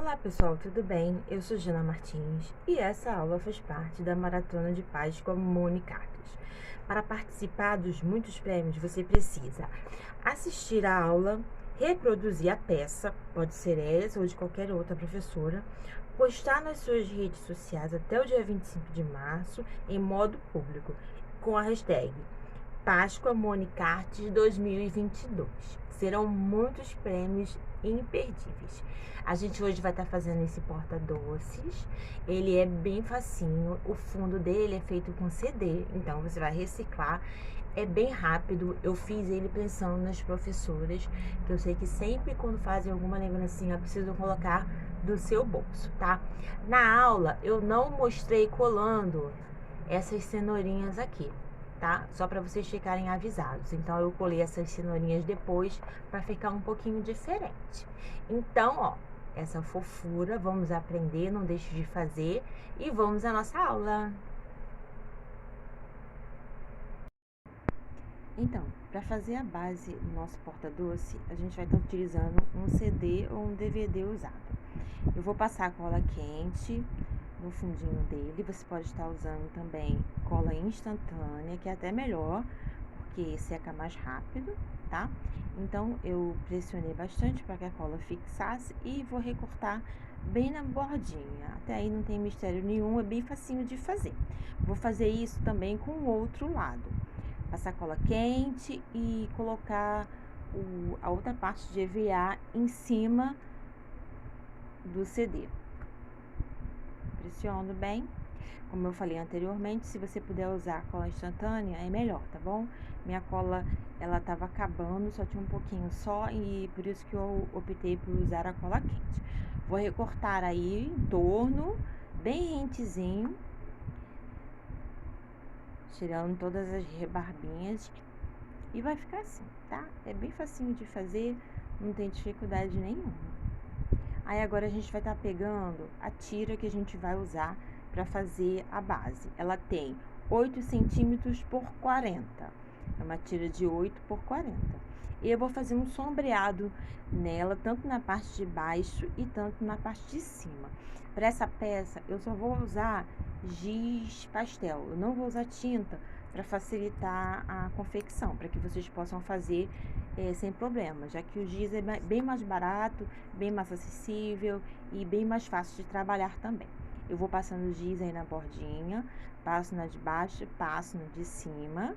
Olá pessoal, tudo bem? Eu sou Gina Martins e essa aula faz parte da Maratona de Páscoa Mone Cartas. Para participar dos muitos prêmios, você precisa assistir a aula, reproduzir a peça, pode ser essa ou de qualquer outra professora, postar nas suas redes sociais até o dia 25 de março em modo público, com a hashtag Páscoa Mone Cartas 2022. Serão muitos prêmios imperdíveis. A gente hoje vai estar fazendo esse porta-doces. Ele é bem facinho. O fundo dele é feito com CD, então você vai reciclar. É bem rápido. Eu fiz ele pensando nas professoras, que eu sei que sempre quando fazem alguma lembrancinha precisam colocar do seu bolso, tá? Na aula eu não mostrei colando essas cenourinhas aqui, tá? Só para vocês ficarem avisados. Então, eu colei essas cenourinhas depois para ficar um pouquinho diferente. Então, ó, essa fofura, vamos aprender, não deixe de fazer e vamos à nossa aula. Então, para fazer a base do nosso porta-doce, a gente vai estar utilizando um CD ou um DVD usado. Eu vou passar cola quente no fundinho dele. Você pode estar usando também cola instantânea, que é até melhor, porque seca mais rápido, tá? Então, eu pressionei bastante para que a cola fixasse e vou recortar bem na bordinha. Até aí não tem mistério nenhum, é bem facinho de fazer. Vou fazer isso também com o outro lado. Passar cola quente e colocar a outra parte de EVA em cima do CD. Pressiono bem. Como eu falei anteriormente, se você puder usar cola instantânea, é melhor, tá bom? Minha cola, ela tava acabando, só tinha um pouquinho só, e por isso que eu optei por usar a cola quente. Vou recortar aí em torno, bem rentezinho, tirando todas as rebarbinhas, e vai ficar assim, tá? É bem facinho de fazer, não tem dificuldade nenhuma. Aí agora a gente vai estar pegando a tira que a gente vai usar para fazer a base. Ela tem 8 centímetros por 40. É uma tira de 8 por 40. E eu vou fazer um sombreado nela, tanto na parte de baixo e tanto na parte de cima. Para essa peça, eu só vou usar giz pastel. Eu não vou usar tinta para facilitar a confecção, para que vocês possam fazer sem problema, já que o giz é bem mais barato, bem mais acessível e bem mais fácil de trabalhar também. Eu vou passando giz aí na bordinha, passo na de baixo, passo na de cima.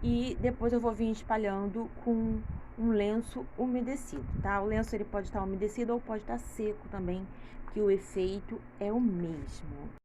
E depois eu vou vir espalhando com um lenço umedecido, tá? O lenço ele pode estar umedecido ou pode estar seco também, que o efeito é o mesmo.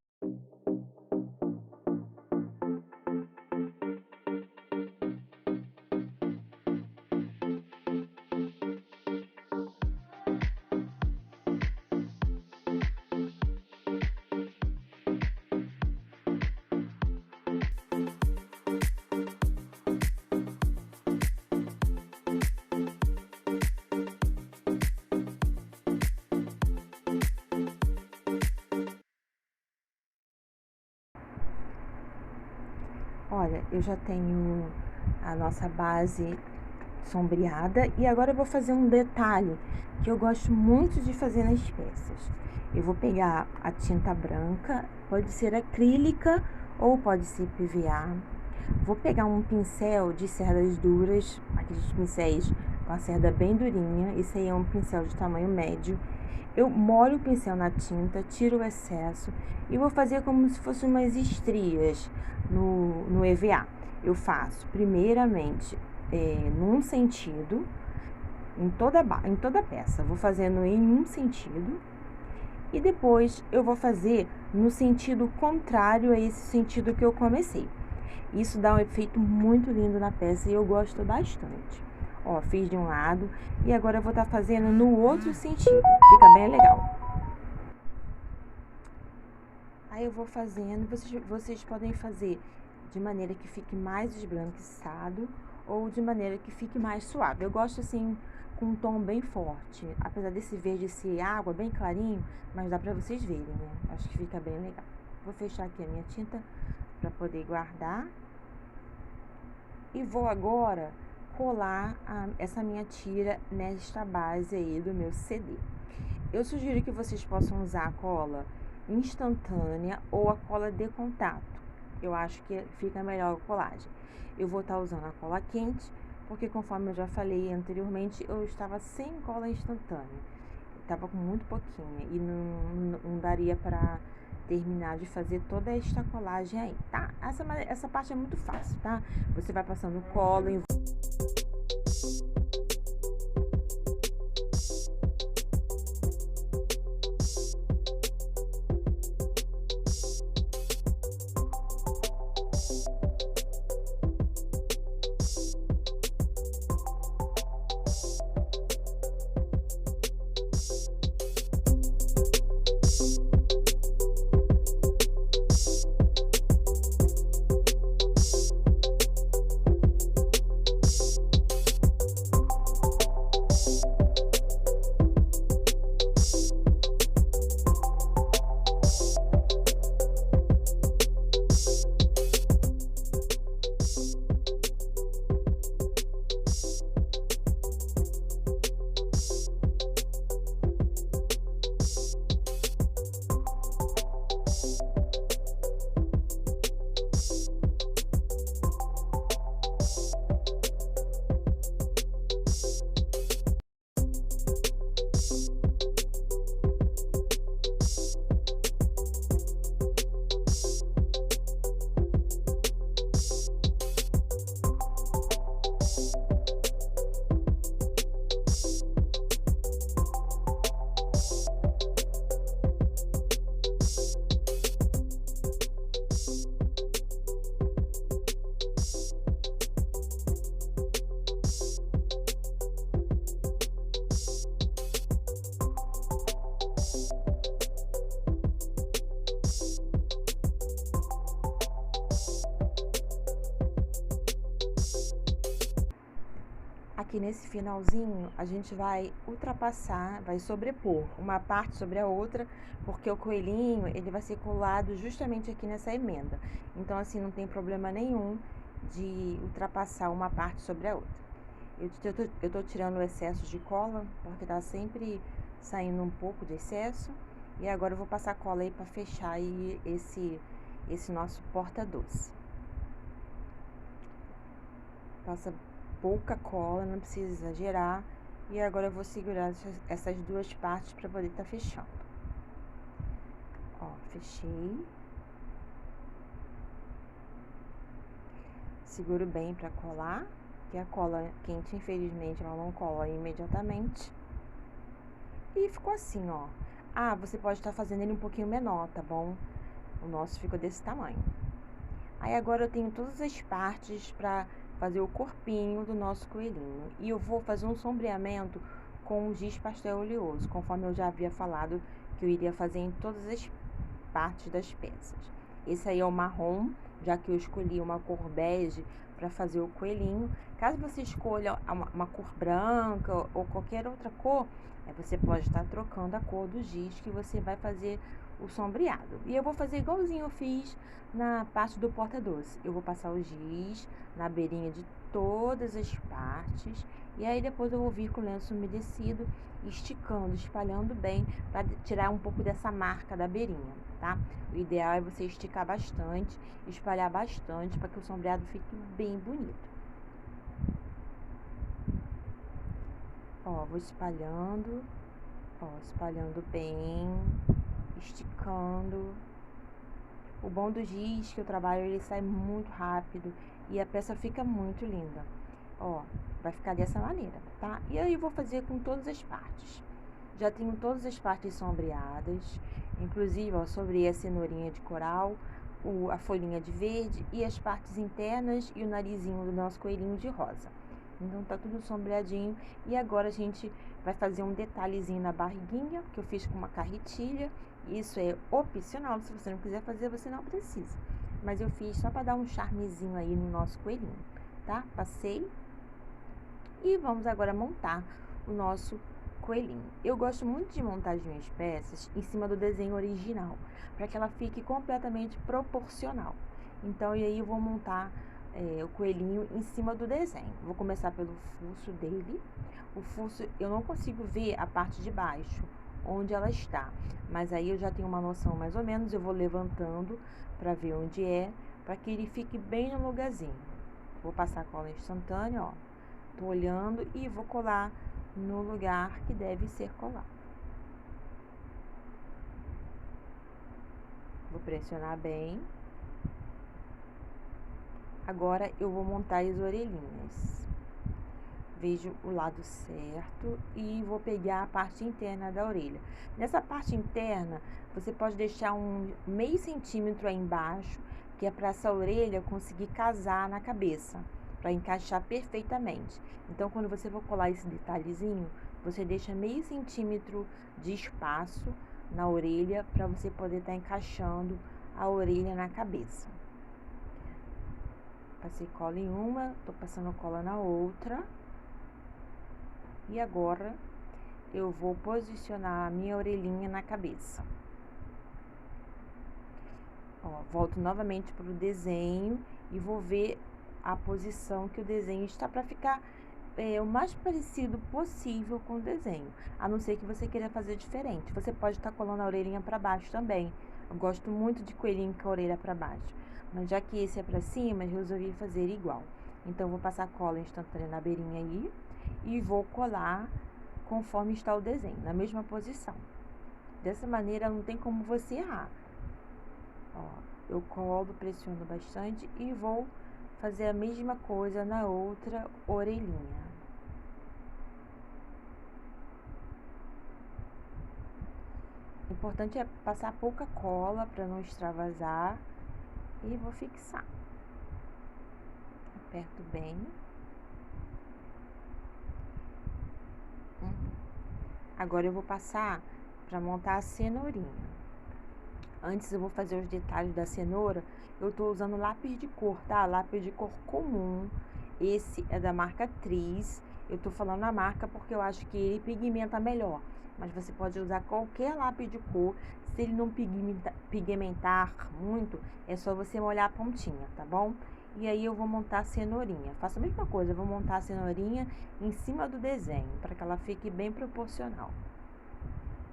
Olha, eu já tenho a nossa base sombreada e agora eu vou fazer um detalhe que eu gosto muito de fazer nas peças. Eu vou pegar a tinta branca, pode ser acrílica ou pode ser PVA. Vou pegar um pincel de cerdas duras, aqueles pincéis com a cerda bem durinha, esse aí é um pincel de tamanho médio. Eu molho o pincel na tinta, tiro o excesso e vou fazer como se fossem umas estrias no EVA. Eu faço primeiramente num sentido, em toda a peça, vou fazendo em um sentido e depois eu vou fazer no sentido contrário a esse sentido que eu comecei. Isso dá um efeito muito lindo na peça e eu gosto bastante. Ó, fiz de um lado e agora eu vou estar fazendo no outro sentido. Fica bem legal. Aí eu vou fazendo, vocês podem fazer de maneira que fique mais esbranquiçado ou de maneira que fique mais suave. Eu gosto assim com um tom bem forte, apesar desse verde ser água bem clarinho, mas dá pra vocês verem, né? Acho que fica bem legal. Vou fechar aqui a minha tinta pra poder guardar. E vou agora colar essa minha tira nesta base aí do meu CD. Eu sugiro que vocês possam usar a cola instantânea ou a cola de contato. Eu acho que fica melhor a colagem. Eu vou estar usando a cola quente, porque conforme eu já falei anteriormente, eu estava sem cola instantânea. Estava com muito pouquinha e não daria para terminar de fazer toda esta colagem aí, tá? Essa parte é muito fácil, tá? Você vai passando cola em aqui nesse finalzinho, a gente vai ultrapassar, vai sobrepor uma parte sobre a outra, porque o coelhinho, ele vai ser colado justamente aqui nessa emenda. Então, assim, não tem problema nenhum de ultrapassar uma parte sobre a outra. Eu tô tirando o excesso de cola, porque tá sempre saindo um pouco de excesso. E agora eu vou passar cola aí pra fechar aí esse nosso porta-doce. Passa pouca cola, não precisa exagerar. E agora eu vou segurar essas duas partes para poder estar fechando. Ó, fechei. Seguro bem para colar, que a cola quente, infelizmente, ela não cola imediatamente. E ficou assim, ó. Ah, você pode estar fazendo ele um pouquinho menor, tá bom? O nosso ficou desse tamanho. Aí agora eu tenho todas as partes para fazer o corpinho do nosso coelhinho. E eu vou fazer um sombreamento com o giz pastel oleoso, conforme eu já havia falado que eu iria fazer em todas as partes das peças. Esse aí é o marrom, já que eu escolhi uma cor bege para fazer o coelhinho. Caso você escolha uma cor branca ou qualquer outra cor, você pode estar trocando a cor do giz que você vai fazer o sombreado. E eu vou fazer igualzinho eu fiz na parte do porta-doce. Eu vou passar o giz na beirinha de todas as partes. E aí depois eu vou vir com o lenço umedecido, esticando, espalhando bem, para tirar um pouco dessa marca da beirinha, tá? O ideal é você esticar bastante, espalhar bastante, para que o sombreado fique bem bonito. Ó, vou espalhando bem, esticando. O bom do giz que eu trabalho, ele sai muito rápido e a peça fica muito linda. Ó, vai ficar dessa maneira, tá? E aí eu vou fazer com todas as partes. Já tenho todas as partes sombreadas, inclusive, ó, sobrei a cenourinha de coral, a folhinha de verde e as partes internas e o narizinho do nosso coelhinho de rosa. Então tá tudo sombreadinho. E agora a gente vai fazer um detalhezinho na barriguinha, que eu fiz com uma carretilha. Isso é opcional, se você não quiser fazer, você não precisa. Mas eu fiz só para dar um charmezinho aí no nosso coelhinho, tá? Passei. E vamos agora montar o nosso coelhinho. Eu gosto muito de montar as minhas peças em cima do desenho original, para que ela fique completamente proporcional. Então, e aí eu vou montar o coelhinho em cima do desenho. Vou começar pelo fuço dele. O fuço, eu não consigo ver a parte de baixo, onde ela está. Mas aí eu já tenho uma noção mais ou menos, eu vou levantando para ver onde é, para que ele fique bem no lugarzinho. Vou passar cola instantânea, ó. Tô olhando e vou colar no lugar que deve ser colado. Vou pressionar bem. Agora eu vou montar as orelhinhas. Vejo o lado certo e vou pegar a parte interna da orelha. Nessa parte interna, você pode deixar um meio centímetro aí embaixo, que é para essa orelha conseguir casar na cabeça, para encaixar perfeitamente. Então, quando você for colar esse detalhezinho, você deixa meio centímetro de espaço na orelha para você poder estar encaixando a orelha na cabeça. Passei cola em uma, tô passando cola na outra. E agora eu vou posicionar a minha orelhinha na cabeça. Ó, volto novamente para o desenho e vou ver a posição que o desenho está para ficar o mais parecido possível com o desenho. A não ser que você queira fazer diferente. Você pode estar colando a orelhinha para baixo também. Eu gosto muito de coelhinho com a orelha para baixo. Mas já que esse é para cima, eu resolvi fazer igual. Então, eu vou passar cola instantânea na beirinha aí e vou colar conforme está o desenho, na mesma posição. Dessa maneira, não tem como você errar. Ó, eu colo, pressiono bastante e vou fazer a mesma coisa na outra orelhinha. O importante é passar pouca cola para não extravasar e vou fixar. Aperto bem. Agora eu vou passar para montar a cenourinha. Antes eu vou fazer os detalhes da cenoura. Eu tô usando lápis de cor, tá? Lápis de cor comum. Esse é da marca Tris. Eu tô falando a marca porque eu acho que ele pigmenta melhor. Mas você pode usar qualquer lápis de cor. Se ele não pigmentar muito, é só você molhar a pontinha, tá bom? E aí eu vou montar a cenourinha. Faço a mesma coisa, eu vou montar a cenourinha em cima do desenho, para que ela fique bem proporcional.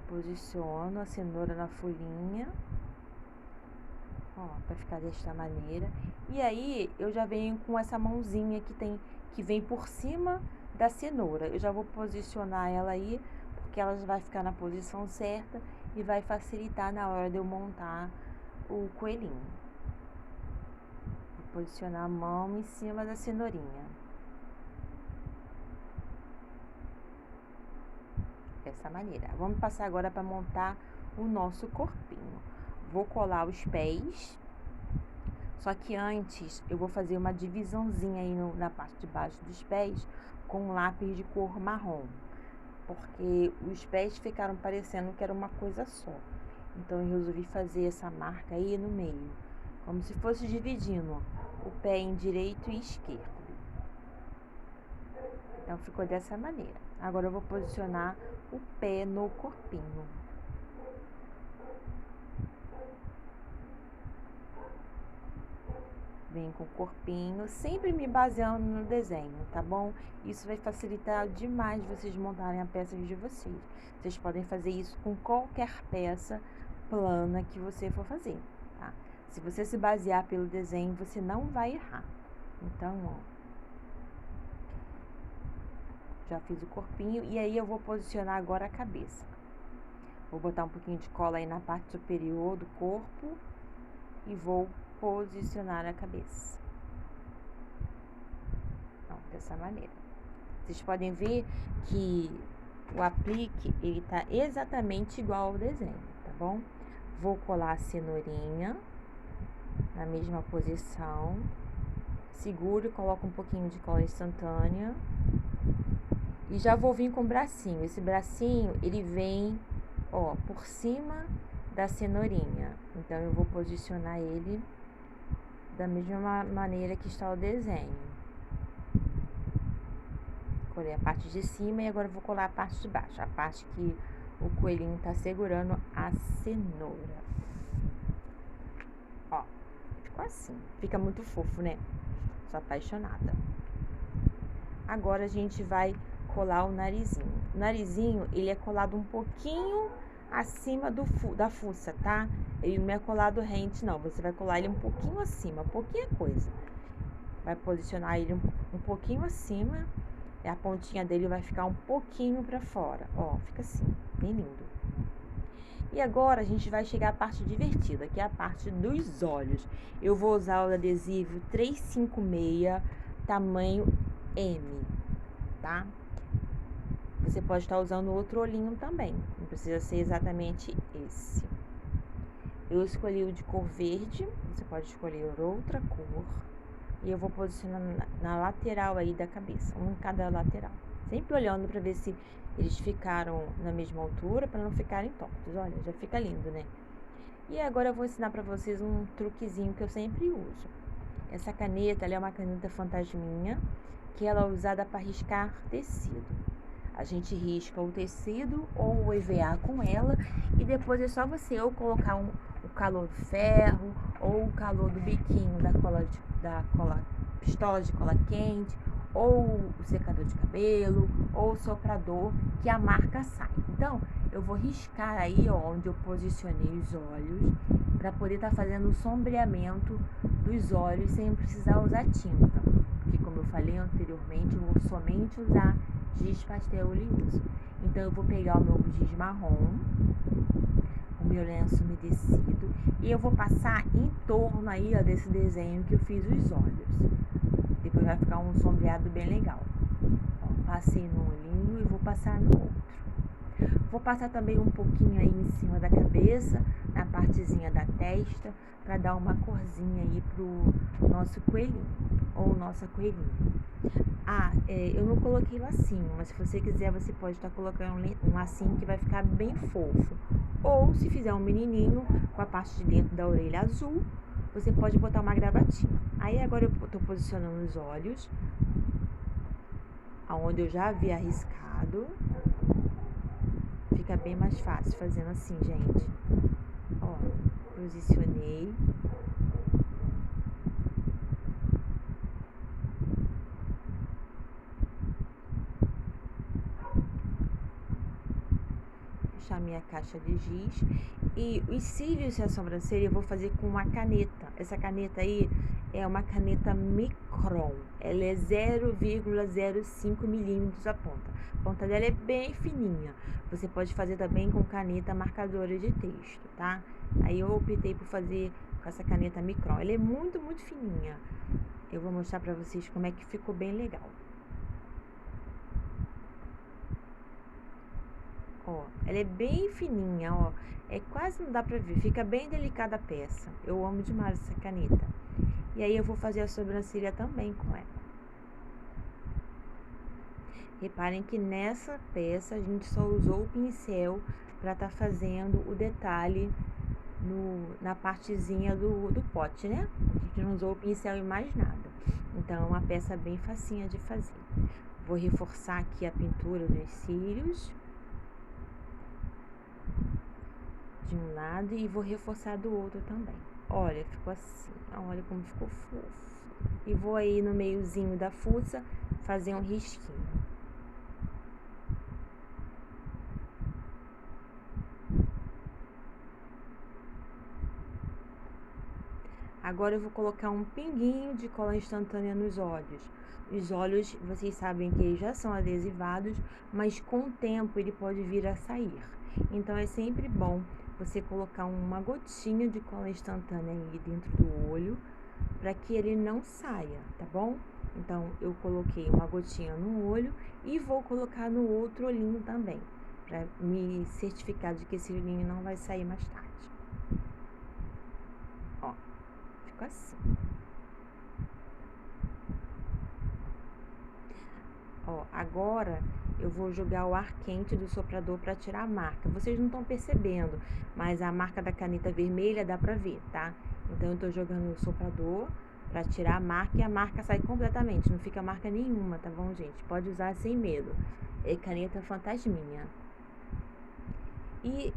Posiciono a cenoura na folhinha. Ó, para ficar desta maneira. E aí, eu já venho com essa mãozinha que vem por cima da cenoura. Eu já vou posicionar ela aí, porque ela já vai ficar na posição certa e vai facilitar na hora de eu montar o coelhinho. Vou posicionar a mão em cima da cenourinha. Dessa maneira. Vamos passar agora para montar o nosso corpinho. Vou colar os pés, só que antes eu vou fazer uma divisãozinha aí na parte de baixo dos pés com um lápis de cor marrom, porque os pés ficaram parecendo que era uma coisa só. Então eu resolvi fazer essa marca aí no meio, como se fosse dividindo o pé em direito e esquerdo. Então ficou dessa maneira. Agora eu vou posicionar o pé no corpinho. Vem com o corpinho, sempre me baseando no desenho, tá bom? Isso vai facilitar demais vocês montarem a peça de vocês. Vocês podem fazer isso com qualquer peça plana que você for fazer, tá? Se você se basear pelo desenho, você não vai errar. Então, ó, já fiz o corpinho e aí eu vou posicionar agora a cabeça. Vou botar um pouquinho de cola aí na parte superior do corpo e vou posicionar a cabeça. Então, dessa maneira. Vocês podem ver que o aplique, ele tá exatamente igual ao desenho, tá bom? Vou colar a cenourinha na mesma posição. Seguro e coloco um pouquinho de cola instantânea. E já vou vir com o bracinho. Esse bracinho, ele vem, ó, por cima da cenourinha. Então, eu vou posicionar ele da mesma maneira que está o desenho. Colei a parte de cima e agora eu vou colar a parte de baixo. A parte que o coelhinho tá segurando a cenoura. Ó, ficou assim. Fica muito fofo, né? Sou apaixonada. Agora a gente vai colar o narizinho. O narizinho, ele é colado um pouquinho acima da fuça, tá? Ele não é colado rente, não. Você vai colar ele um pouquinho acima, pouquinha coisa. Vai posicionar ele um pouquinho acima. E a pontinha dele vai ficar um pouquinho pra fora. Ó, fica assim, bem lindo. E agora a gente vai chegar à parte divertida, que é a parte dos olhos. Eu vou usar o adesivo 356, tamanho M, tá? Você pode estar usando outro olhinho também, não precisa ser exatamente esse. Eu escolhi o de cor verde, você pode escolher outra cor. E eu vou posicionar na lateral aí da cabeça, um em cada lateral. Sempre olhando para ver se eles ficaram na mesma altura, para não ficarem tortos. Olha, já fica lindo, né? E agora eu vou ensinar para vocês um truquezinho que eu sempre uso. Essa caneta, ela é uma caneta fantasminha, que ela é usada para riscar tecido. A gente risca o tecido ou o EVA com ela, e depois é só você ou colocar o calor do ferro ou o calor do biquinho da cola pistola de cola quente, ou o secador de cabelo, ou o soprador, que a marca sai. Então, eu vou riscar aí, ó, onde eu posicionei os olhos, para poder estar fazendo o sombreamento dos olhos sem precisar usar tinta. Porque, como eu falei anteriormente, eu vou somente usar giz pastel oleoso. Então, eu vou pegar o meu giz marrom, o meu lenço umedecido, e eu vou passar em torno aí, ó, desse desenho que eu fiz os olhos. Depois vai ficar um sombreado bem legal. Ó, passei no olhinho e vou passar no outro. Vou passar também um pouquinho aí em cima da cabeça, na partezinha da testa, para dar uma corzinha aí pro nosso coelhinho, ou nossa coelhinha. Eu não coloquei lacinho, mas se você quiser, você pode estar colocando um lacinho que vai ficar bem fofo. Ou, se fizer um menininho com a parte de dentro da orelha azul, você pode botar uma gravatinha. Aí, agora eu tô posicionando os olhos, aonde eu já havia arriscado. Fica bem mais fácil fazendo assim, gente. Ó, posicionei. Fechar minha caixa de giz. E os cílios e a sobrancelha eu vou fazer com uma caneta. Essa caneta aí é uma caneta Micron. Ela é 0,05 milímetros a ponta. A ponta dela é bem fininha. Você pode fazer também com caneta marcadora de texto, tá? Aí eu optei por fazer com essa caneta Micron. Ela é muito, muito fininha. Eu vou mostrar pra vocês como é que ficou bem legal. Ó, ela é bem fininha, ó. Quase não dá pra ver, fica bem delicada a peça. Eu amo demais essa caneta. E aí eu vou fazer a sobrancelha também com ela. Reparem que nessa peça a gente só usou o pincel para estar fazendo o detalhe na partezinha do pote, né? A gente não usou o pincel em mais nada. Então, é uma peça bem facinha de fazer. Vou reforçar aqui a pintura dos cílios de um lado e vou reforçar do outro também. Olha, ficou assim. Olha como ficou fofo. E vou aí no meiozinho da fuça fazer um risquinho. Agora eu vou colocar um pinguinho de cola instantânea nos olhos. Os olhos, vocês sabem que eles já são adesivados, mas com o tempo ele pode vir a sair. Então é sempre bom você colocar uma gotinha de cola instantânea aí dentro do olho, para que ele não saia, tá bom? Então eu coloquei uma gotinha no olho e vou colocar no outro olhinho também, para me certificar de que esse olhinho não vai sair mais tarde. Ó, ficou assim. Ó, agora eu vou jogar o ar quente do soprador para tirar a marca. Vocês não estão percebendo, mas a marca da caneta vermelha dá pra ver, tá? Então eu tô jogando o soprador para tirar a marca e a marca sai completamente, não fica marca nenhuma, tá bom, gente? Pode usar sem medo. É caneta fantasminha. E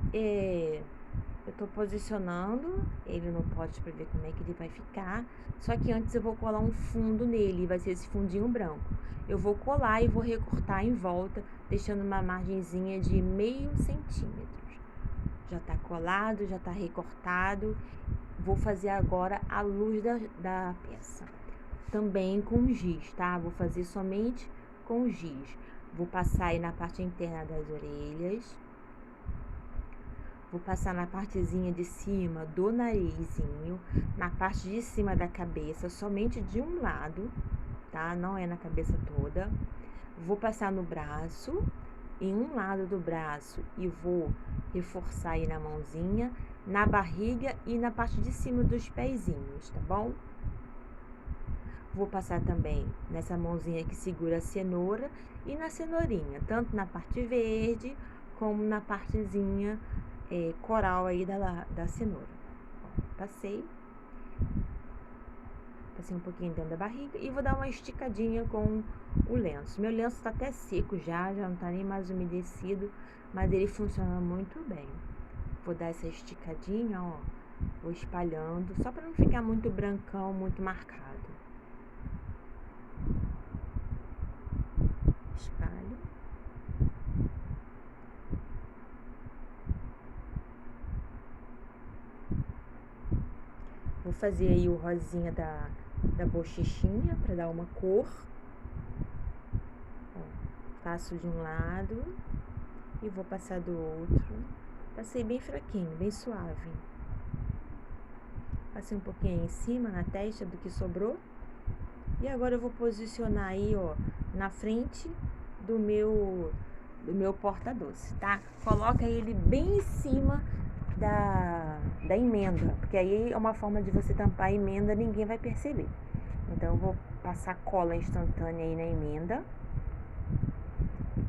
Eu tô posicionando ele no pote pra ver como é que ele vai ficar. Só que antes eu vou colar um fundo nele, vai ser esse fundinho branco. Eu vou colar e vou recortar em volta, deixando uma margenzinha de meio centímetro. Já tá colado, já tá recortado. Vou fazer agora a luz da peça. Também com giz, tá? Vou fazer somente com giz. Vou passar aí na parte interna das orelhas. Vou passar na partezinha de cima do narizinho, na parte de cima da cabeça, somente de um lado, tá? Não é na cabeça toda. Vou passar no braço, em um lado do braço, e vou reforçar aí na mãozinha, na barriga e na parte de cima dos pezinhos, tá bom? Vou passar também nessa mãozinha que segura a cenoura e na cenourinha, tanto na parte verde como na partezinha coral aí da cenoura. Ó, passei um pouquinho dentro da barriga e vou dar uma esticadinha com o lenço. Meu lenço tá até seco já não tá nem mais umedecido, mas ele funciona muito bem. Vou dar essa esticadinha, ó, vou espalhando, só para não ficar muito brancão, muito marcado. Espalho. Vou fazer aí o rosinha da bochechinha para dar uma cor. Ó, passo de um lado e vou passar do outro. Passei bem fraquinho, bem suave. Passei um pouquinho em cima, na testa do que sobrou. E agora eu vou posicionar aí, ó, na frente do meu porta-doce, tá? Coloca ele bem em cima da emenda, porque aí é uma forma de você tampar a emenda, ninguém vai perceber. Então, eu vou passar cola instantânea aí na emenda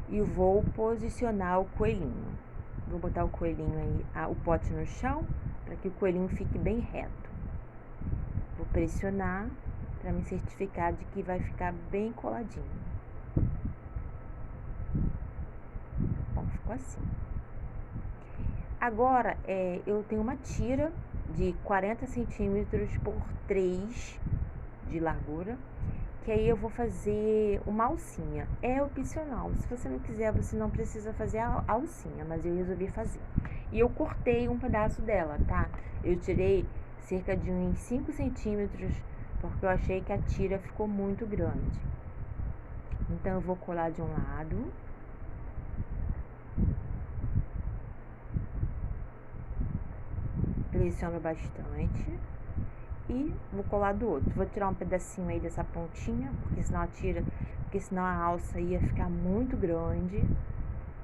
e vou posicionar o coelhinho. Vou botar o coelhinho aí, o pote no chão, para que o coelhinho fique bem reto. Vou pressionar para me certificar de que vai ficar bem coladinho. Bom, ficou assim. Agora, eu tenho uma tira de 40 centímetros por 3 de largura, que aí eu vou fazer uma alcinha. É opcional, se você não quiser, você não precisa fazer a alcinha, mas eu resolvi fazer. E eu cortei um pedaço dela, tá? Eu tirei cerca de uns 5 centímetros, porque eu achei que a tira ficou muito grande. Então, eu vou colar de um lado. Pressiono bastante e vou colar do outro. Vou tirar um pedacinho aí dessa pontinha, porque senão a alça ia ficar muito grande,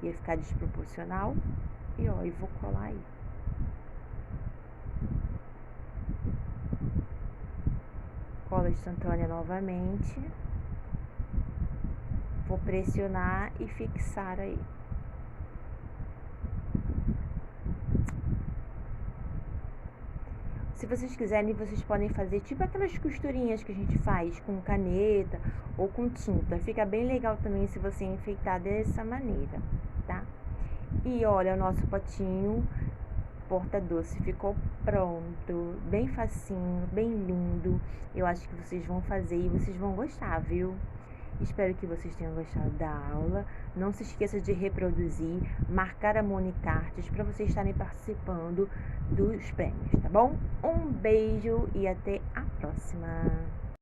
ia ficar desproporcional. E ó, e vou colar aí. Cola instantânea novamente. Vou pressionar e fixar aí. Se vocês quiserem, vocês podem fazer tipo aquelas costurinhas que a gente faz com caneta ou com tinta. Fica bem legal também se você enfeitar dessa maneira, tá? E olha, o nosso potinho porta-doce ficou pronto, bem facinho, bem lindo. Eu acho que vocês vão fazer e vocês vão gostar, viu? Espero que vocês tenham gostado da aula. Não se esqueça de reproduzir, marcar a Monicartes para vocês estarem participando dos prêmios, tá bom? Um beijo e até a próxima!